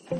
Hello,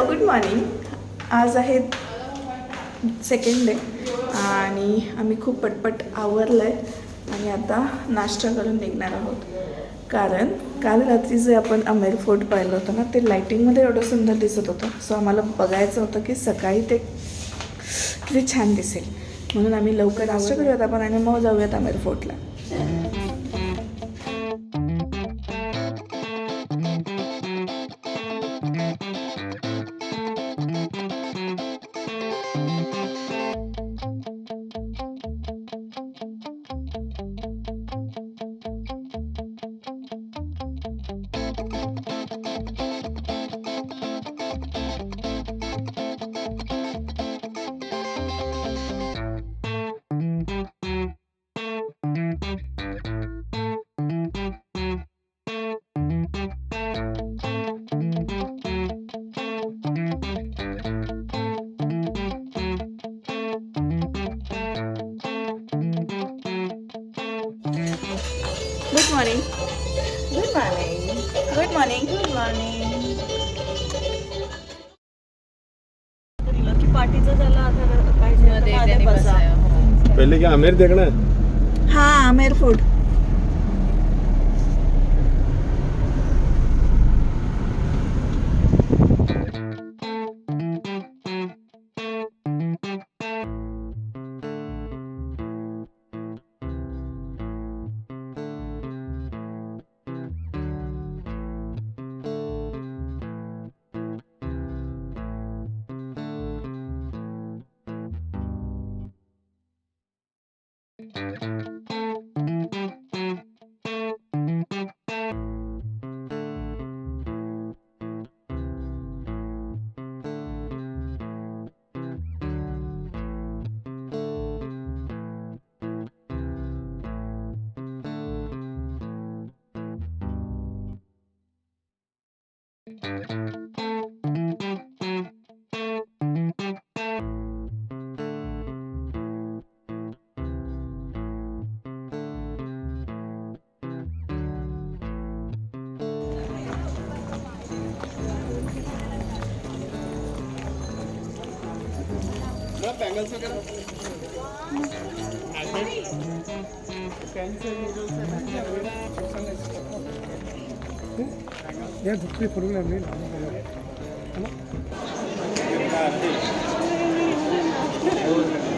good morning. आज आहे second day आणि आम्ही खूप पटपट आवरलं आहे आणि आता नाश्ता करून निघणार आहोत. कारण काल रात्री जे आपण अमेर फोर्ट पाहिलं होतं ना, ते लाईटिंगमध्ये एवढं सुंदर दिसत होतं. सो आम्हाला बघायचं होतं की सकाळी ते किती छान दिसेल, म्हणून आम्ही लवकर नाश्ता करूयात आपण आणि मग जाऊयात अमेर फोर्टला. Good morning. Good morning. Good morning. Good morning. की पार्टीचं त्याला आता पाहिजे बसा. पहले क्या आमेर देखना है? हाँ, आमेर फोर्ट.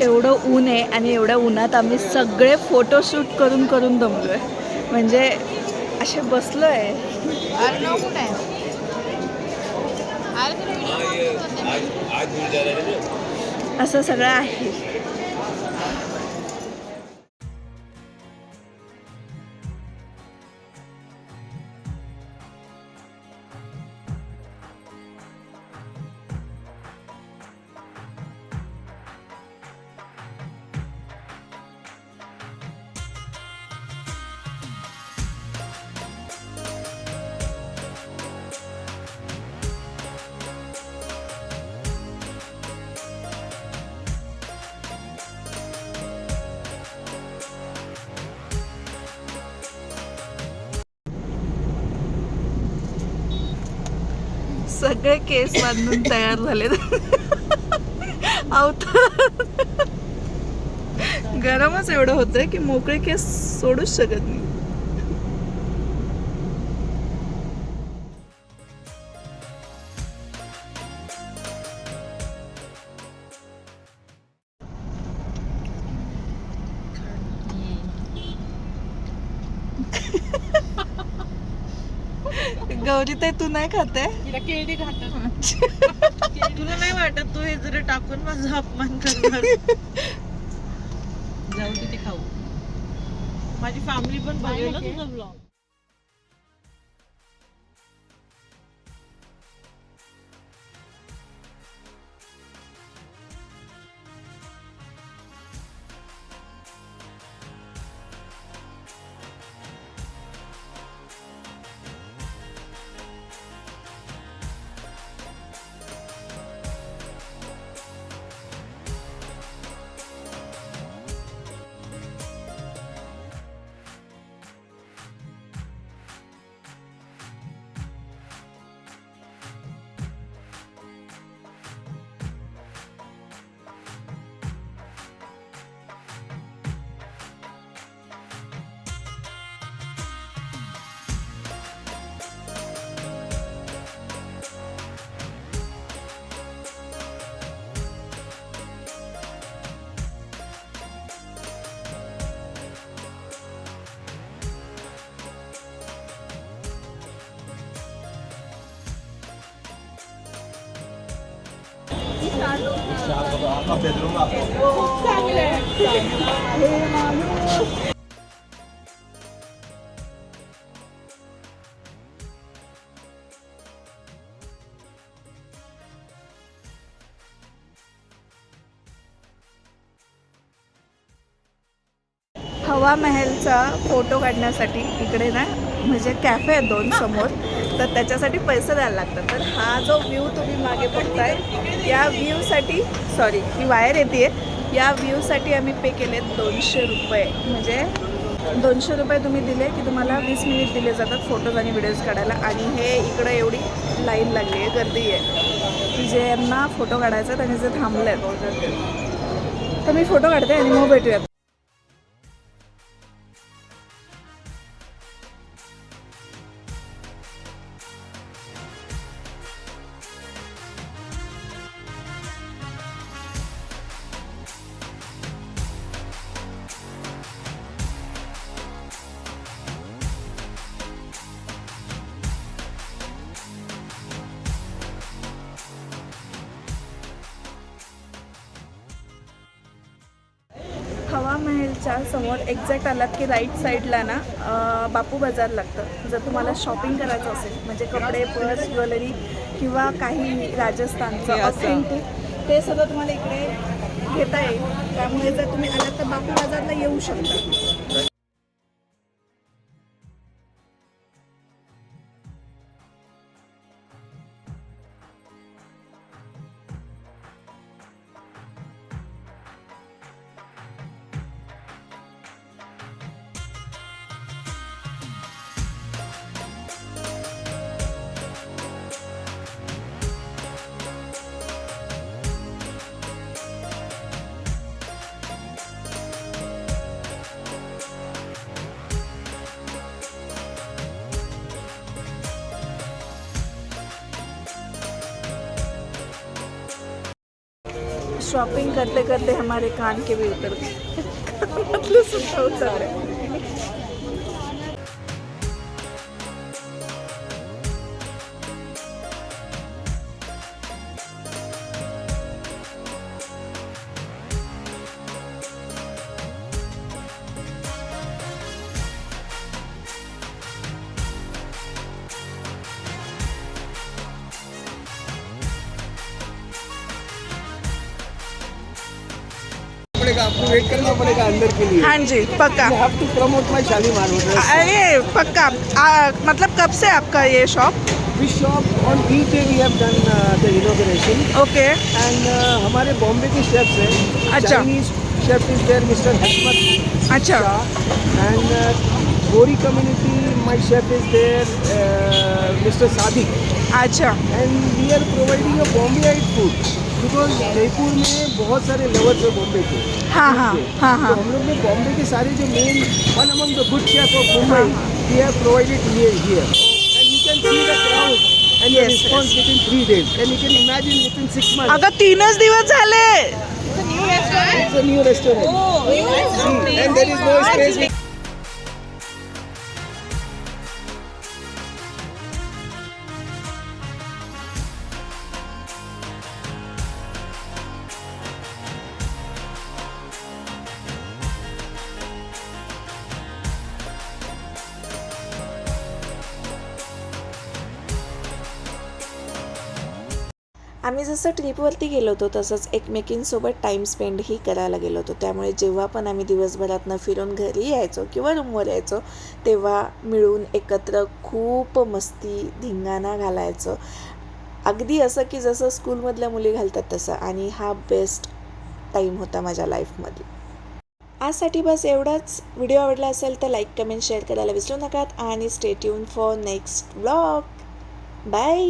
एवढं ऊन आहे आणि एवढ्या उन्हात आम्ही सगळे फोटोशूट करून करून दमलोय. म्हणजे असे बसलोय. असं सगळं आहे. सगळे केस बांधून तयार झाले. गरमच एवढं होतंय की मोकळे केस सोडूच शकत नाही. गौरी ताई, तू नाही खाते? केळी खातात. तुला नाही वाटत तू हे जरा टाकून माझा अपमान करणार? जाऊ तिथे खाऊ. माझी फॅमिली पण बघेल ना तुझा ब्लॉग. हवा महलचा फोटो काढण्यासाठी इकडे ना म्हणजे कॅफे आहेत 2 समोर, तर त्याच्यासाठी पैसे द्यायला लागतात. तर हा जो व्ह्यू तुम्ही मागे बघताय, या व्ह्यूसाठी सॉरी ही वायर येते, या व्ह्यूसाठी आम्ही पे केले 200 रुपये. म्हणजे 200 रुपये तुम्ही दिले की तुम्हाला 20 मिनिट दिले जातात फोटोज आणि व्हिडिओज काढायला. आणि हे इकडं एवढी लाईन लागली आहे, गर्दी आहे की जे यांना फोटो काढायचा आहे त्यांनी जे थांबले आहेत. तर मी फोटो काढते आणि मग भेटूयात. हवा महलच्या समोर एक्झॅक्ट आलात की राईट साईडला ना बापू बाजार लागतं. जर तुम्हाला शॉपिंग करायचं असेल म्हणजे कपडे, पर्स, ज्वेलरी किंवा काही राजस्थानचं ऑथेंटिक ते सगळं तुम्हाला इकडे घेता येईल. त्यामुळे जर तुम्ही आलात तर बापू बाजारला येऊ शकता. शॉपिंग करते करते हमारे कान के भी उतर गए. मतलब सुद्धा उतर रहे. आपको वेट करना पड़ेगा अंदर के लिए. हाँ जी पक्का. You have to promote my Shalimar hotel. अरे पक्का. मतलब कब से आपका ये shop? We shop on each day we have done the inauguration. Okay. And हमारे बॉम्बे के शेफ्स हैं. अच्छा. Chinese chef is there, Mr. Hashmat. अच्छा. Shah. And Gori community, my chef is there, Mr. Sadiq. अच्छा. And we are providing a Bombayite food. Because Jaipur में बहुत सारे lovers हैं बॉम्बे के. हाँ हाँ हाँ हाँ. तो हम लोग ने बॉम्बे के सारे जो main one among the good chef of Mumbai we have provided here and you can see the crowd and the response within 3 days and you can imagine within 6 months. अगं 3च दिवस झाले. It's a new restaurant. Oh, see, and there is no space. आम्ही जसं ट्रिपवरती गेलो होतो तसंच एकमेकींसोबत time स्पेंडही करायला गेलो होतो. त्यामुळे जेव्हा पण आम्ही दिवसभरातनं फिरून घरी यायचो किंवा रूमवर यायचो तेव्हा मिळून एकत्र खूप मस्ती धिंगाणा घालायचो. अगदी असं की जसं स्कूलमधल्या मुली घालतात तसं. आणि हा बेस्ट टाईम होता माझ्या लाईफमध्ये. आजसाठी बस एवढंच. व्हिडिओ आवडला असेल तर लाईक, कमेंट, शेअर करायला विसरू नका. आणि stay tune for next vlog. Bye.